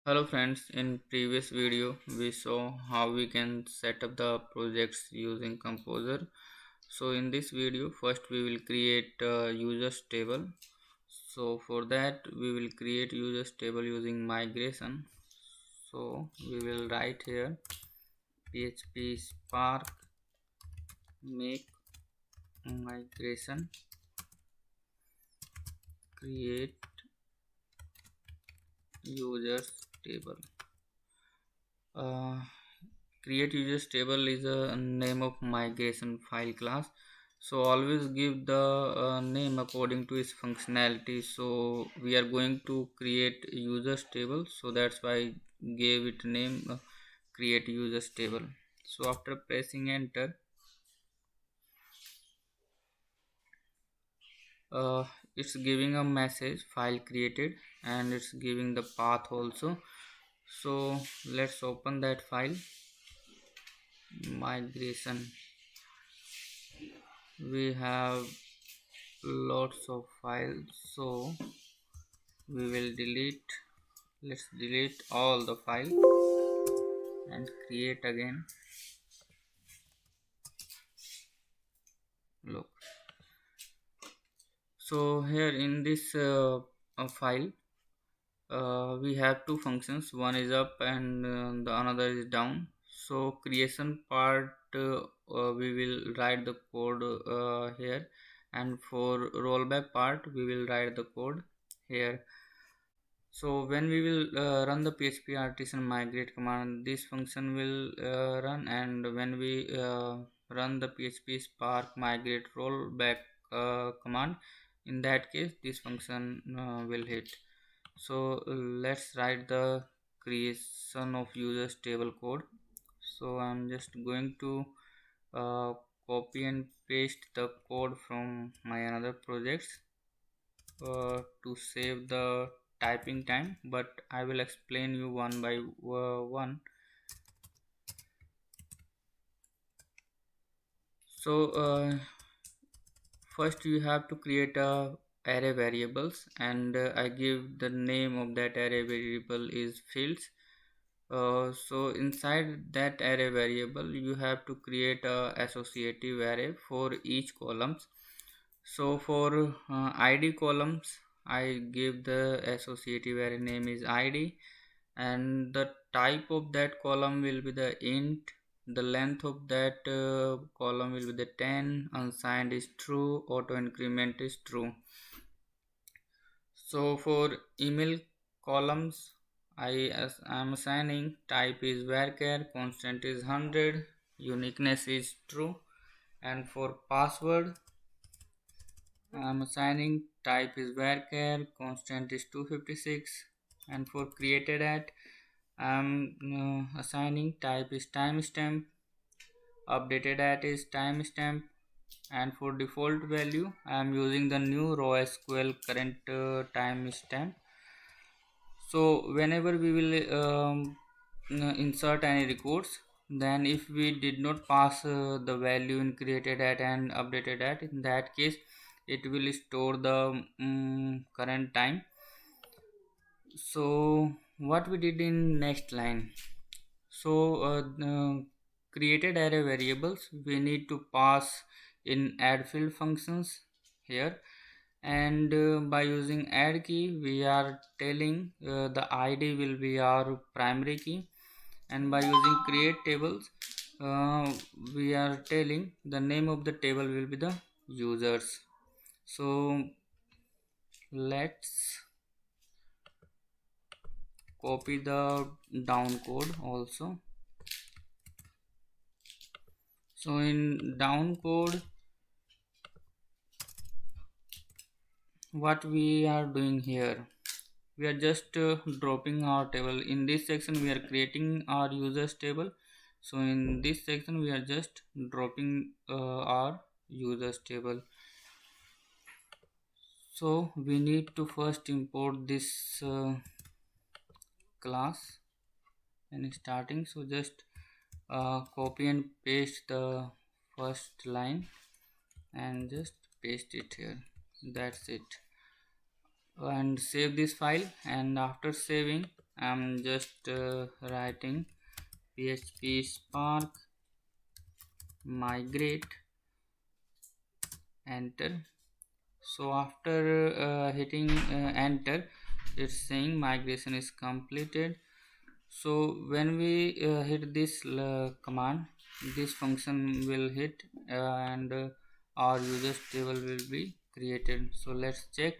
Hello friends, in previous video we saw how we can set up the projects using Composer. So in this video first we will create a users table. So for that we will create users table using migration. So we will write here PHP Spark make migration create users table. Uh, Create users table is a name of migration file class, so always give the name according to its functionality. So we are going to create users table, so that's why I gave it name create users table. So after pressing enter, uh, it's giving a message file created, and it's giving the path also. So let's open that file migration. We have lots of files, so we will delete, let's delete all the file and create again. Look, so here in this file we have two functions, one is up and the another is down. So creation part we will write the code here, and for rollback part we will write the code here. So when we will run the php artisan migrate command, this function will run, and when we run the php spark migrate rollback command, in that case this function will hit. So let's write the creation of users table code. So I'm just going to uh, copy and paste the code from my another projects to save the typing time, but I will explain you one by one. So first you have to create a array variables, and I give the name of that array variable is fields. So inside that array variable you have to create a associative array for each columns. So for id columns I give the associative array name is id, and the type of that column will be the int, the length of that column will be the 10, unsigned is true, auto increment is true. So for email columns I'm assigning type is varchar, constant is 100, uniqueness is true, and for password I'm assigning type is varchar, constant is 256, and for created at I'm assigning type is timestamp, updated at is timestamp, and for default value I am using the new raw SQL current timestamp. So whenever we will insert any records, then if we did not pass the value in created at and updated at, in that case it will store the current time. So what we did in next line, so created array variables we need to pass in add field functions here, and by using add key we are telling the id will be our primary key, and by using create tables uh, we are telling the name of the table will be the users. So let's copy the down code also. So in down code what we are doing here, we are just dropping our table. In this section we are creating our users table, so in this section we are just dropping our users table. So we need to first import this class and starting, so just copy and paste the first line and just paste it here, that's it, and save this file. And after saving I'm just writing php spark migrate, enter. So after hitting enter, it's saying migration is completed. So when we hit this command, this function will hit and our users table will be created. So let's check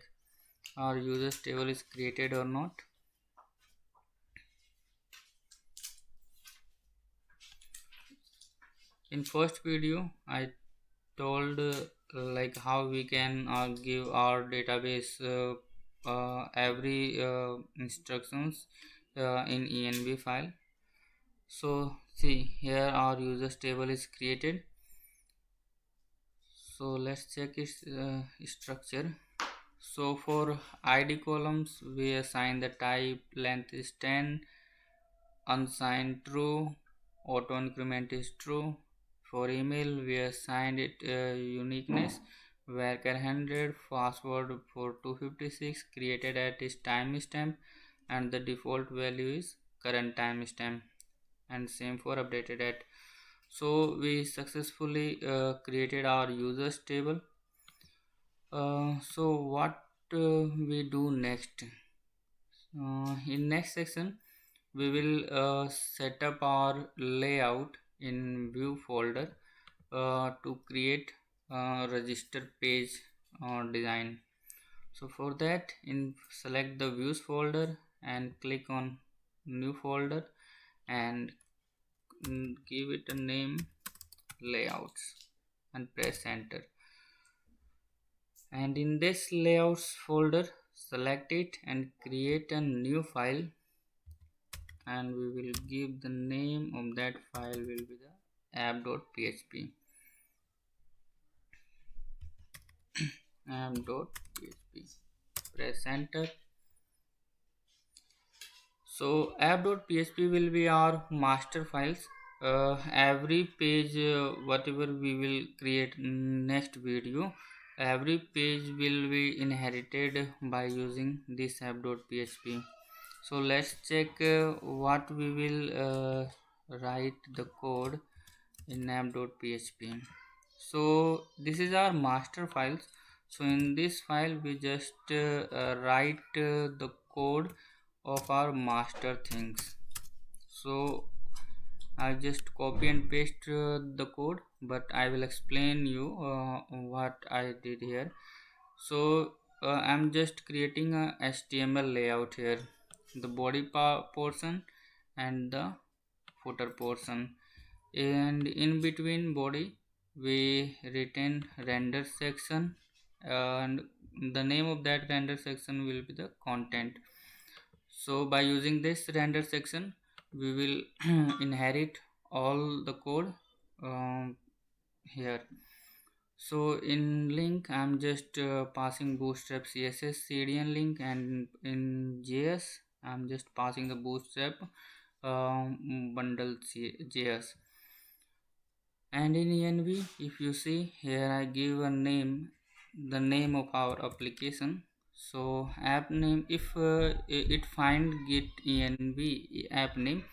our users table is created or not. In first video I told like how we can give our database every instructions in env file. So see here our users table is created. So let's check its structure. So for id columns we assign the type length is 10, unsigned true, auto increment is true. For email we assigned it uniqueness varchar 100, password for 256 created at its timestamp, and the default value is current timestamp, and same for updated at. So we successfully created our users table. So what we do next? In next section we will set up our layout in view folder to create register page design. So for that, in select the views folder and click on new folder and give it a name layouts and press enter. And in this layouts folder select it and create a new file, and we will give the name of that file will be the app.php. app.php, press enter. So app.php will be our master files. Every page whatever we will create next video, every page will be inherited by using this app.php. So let's check what we will write the code in app.php. So this is our master files. So in this file we just write the code of our master things. So I just copy and paste the code, but I will explain you what I did here. So I'm just creating a HTML layout here, the body portion and the footer portion, and in between body we written render section, and the name of that render section will be the content. So by using this render section we will inherit all the code here. So in link I'm just passing bootstrap css cdn link, and in js I'm just passing the bootstrap bundle js. And in env if you see here I give a name, the name of our application. So app name, if it find get env app name,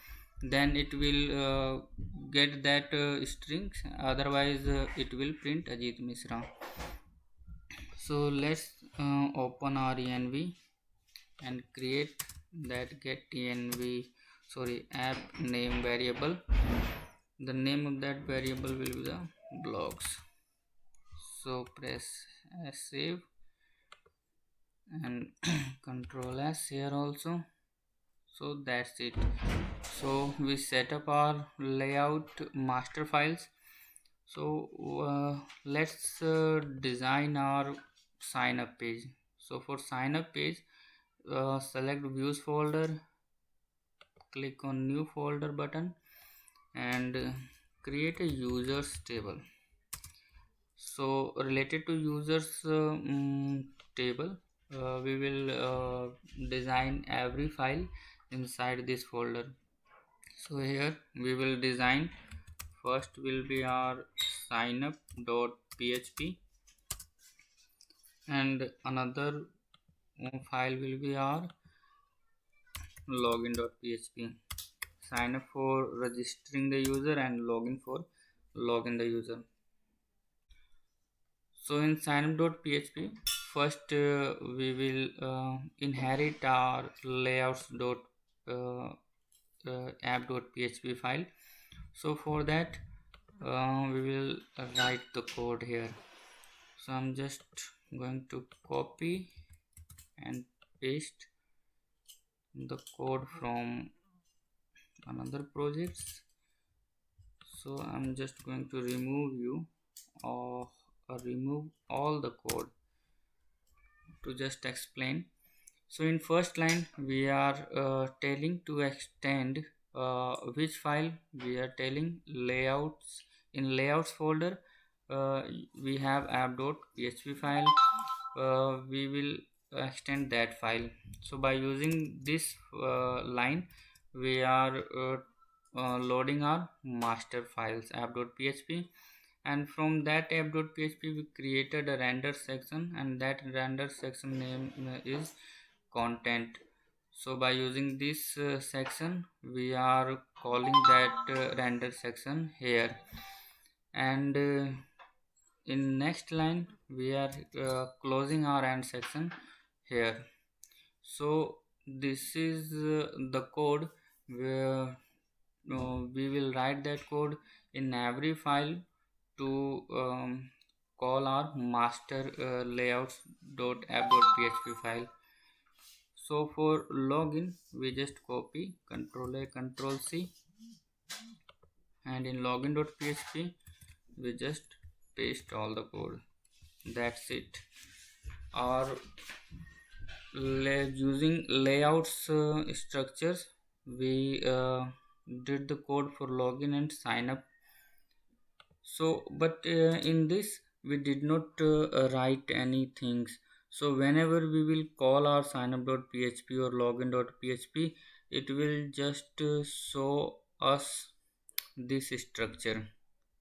then it will get that strings, otherwise it will print Ajit Misra. So let's open our env and create that get env, sorry, app name variable. The name of that variable will be the blogs. So press save and control s here also. So that's it. So we set up our layout master files. So let's design our sign up page. So for sign up page select views folder, click on new folder button and create a users table. So related to users table we will design every file inside this folder. So here we will design, first will be our signup.php, and another file will be our login.php. Sign up for registering the user and login for login the user. So in signup.php, first we will inherit our layouts.app.php file. So for that we will write the code here. So I'm just going to copy and paste the code from another projects. So I'm just going to remove you or remove all the code to just explain. So in first line we are telling to extend which file. We are telling layouts. In layouts folder we have app.php file. We will extend that file. So by using this line we are loading our master files app.php, and from that app.php we created a render section, and that render section name is content. So by using this section we are calling that render section here, and in next line we are closing our end section here. So this is the code where we will write that code in every file to call our master layouts.app.php file. So for login we just copy Ctrl A Ctrl C, and in login.php we just paste all the code. That's it. Or using layouts structures we did the code for login and sign up. So but in this we did not write any things. So whenever we will call our signup.php or login.php, it will just show us this structure,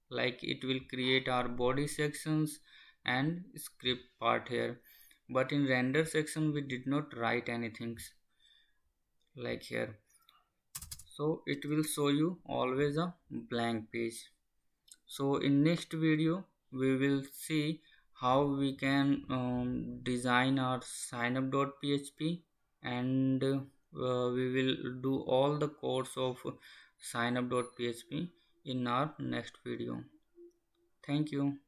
like it will create our body sections and script part here. But in render section we did not write anything like here. So it will show you always a blank page. So in next video we will see how we can design our signup.php, and we will do all the codes of signup.php in our next video. Thank you.